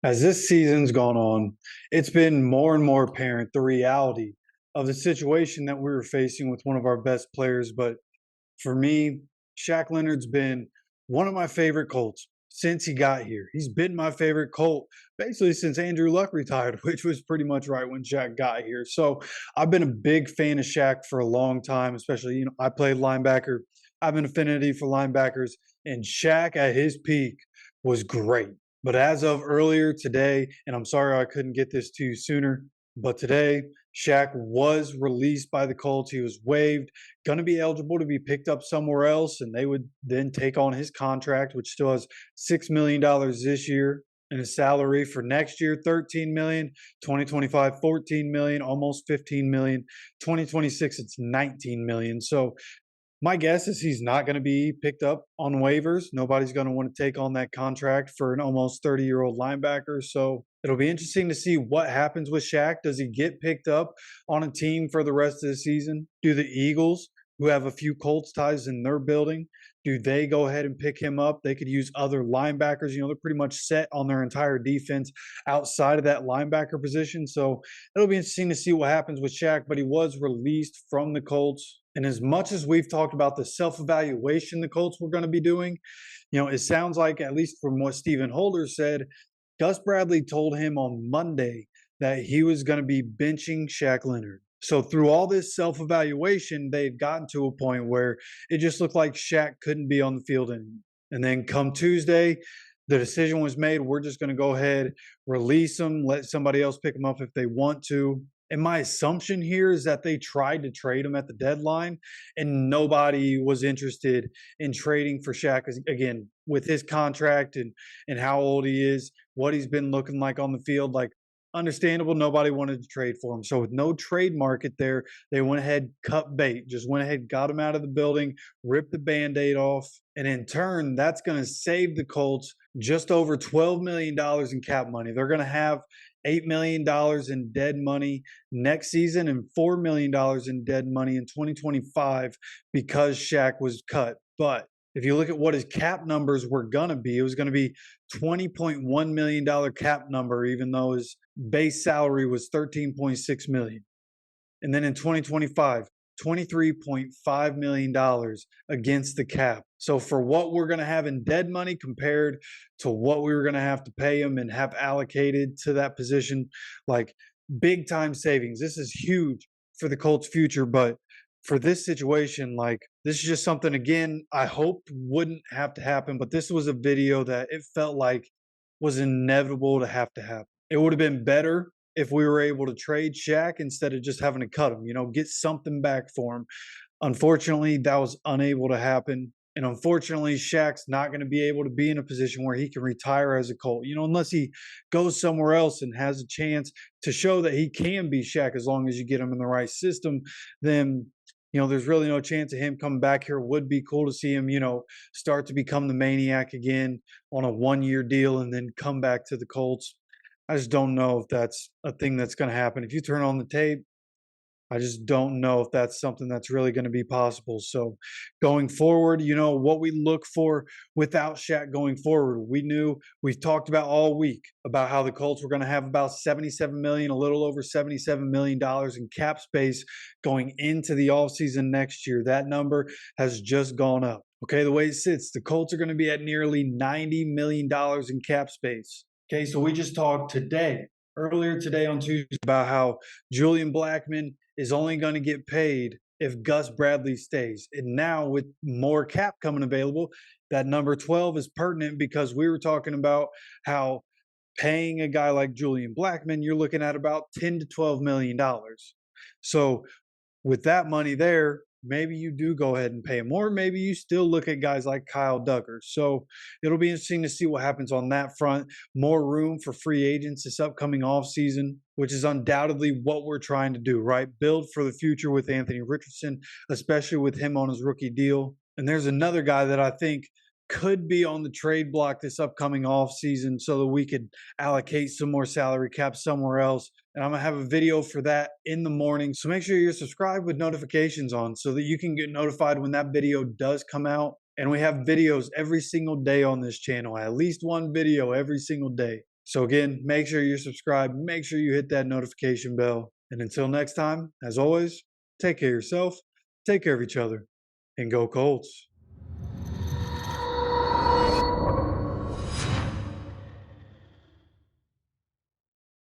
As this season's gone on, it's been more and more apparent the reality of the situation that we were facing with one of our best players. But for me, Shaq Leonard's been one of my favorite Colts since he got here. He's been my favorite Colt basically since Andrew Luck retired, which was pretty much right when Shaq got here. So I've been a big fan of Shaq for a long time, especially, I played linebacker. I have an affinity for linebackers, and Shaq at his peak was great. But as of earlier today, and I'm sorry I couldn't get this to you sooner, but today, Shaq was released by the Colts. He was waived, going to be eligible to be picked up somewhere else, and they would then take on his contract, which still has $6 million this year, and his salary for next year, 13 million, 2025, 14 million, almost 15 million, 2026, it's 19 million. So my guess is he's not going to be picked up on waivers. Nobody's going to want to take on that contract for an almost 30-year-old linebacker. So it'll be interesting to see what happens with Shaq. Does he get picked up on a team for the rest of the season? Do the Eagles, who have a few Colts ties in their building, do they go ahead and pick him up? They could use other linebackers. They're pretty much set on their entire defense outside of that linebacker position. So it'll be interesting to see what happens with Shaq, but he was released from the Colts. And as much as we've talked about the self-evaluation the Colts were going to be doing, it sounds like, at least from what Stephen Holder said, Gus Bradley told him on Monday that he was going to be benching Shaq Leonard. So through all this self-evaluation, they had gotten to a point where it just looked like Shaq couldn't be on the field anymore. And then come Tuesday, the decision was made. We're just going to go ahead, release him, let somebody else pick him up if they want to. And my assumption here is that they tried to trade him at the deadline, and nobody was interested in trading for Shaq. Again, with his contract and how old he is, what he's been looking like on the field, like, understandable, nobody wanted to trade for him. So with no trade market there, they went ahead, cut bait, just went ahead, got him out of the building, ripped the Band-Aid off. And in turn, that's going to save the Colts just over $12 million in cap money. They're going to have $8 million in dead money next season and $4 million in dead money in 2025 because Shaq was cut. But if you look at what his cap numbers were going to be, it was going to be $20.1 million cap number, even though his base salary was $13.6 million. And then in 2025, $23.5 million against the cap. So for what we're going to have in dead money compared to what we were going to have to pay him and have allocated to that position, like, big time savings. This is huge for the Colts' future, but for this situation, like, this is just something, again, I hoped wouldn't have to happen, but this was a video that it felt like was inevitable to happen. It would have been better if we were able to trade Shaq instead of just having to cut him, get something back for him. Unfortunately, that was unable to happen. And unfortunately, Shaq's not going to be able to be in a position where he can retire as a Colt, unless he goes somewhere else and has a chance to show that he can be Shaq as long as you get him in the right system. Then there's really no chance of him coming back here. It would be cool to see him, start to become the Maniac again on a 1-year deal and then come back to the Colts. I just don't know if that's a thing that's going to happen. If you turn on the tape, I just don't know if that's something that's really going to be possible. So going forward, what we look for without Shaq going forward, we've talked about all week about how the Colts were going to have about $77 million, a little over $77 million in cap space going into the offseason next year. That number has just gone up. Okay, the way it sits, the Colts are going to be at nearly $90 million in cap space. Okay, so we just talked earlier today on Tuesday, about how Julian Blackmon is only going to get paid if Gus Bradley stays. And now with more cap coming available, that number 12 is pertinent because we were talking about how paying a guy like Julian Blackmon, you're looking at about $10 to $12 million. So with that money there, maybe you do go ahead and pay him, or maybe you still look at guys like Kyle Duggar. So it'll be interesting to see what happens on that front. More room for free agents this upcoming offseason, which is undoubtedly what we're trying to do, right? Build for the future with Anthony Richardson, especially with him on his rookie deal. And there's another guy that I think could be on the trade block this upcoming offseason so that we could allocate some more salary cap somewhere else. And I'm going to have a video for that in the morning. So make sure you're subscribed with notifications on so that you can get notified when that video does come out. And we have videos every single day on this channel, at least one video every single day. So again, make sure you're subscribed, make sure you hit that notification bell. And until next time, as always, take care of yourself, take care of each other, and go Colts.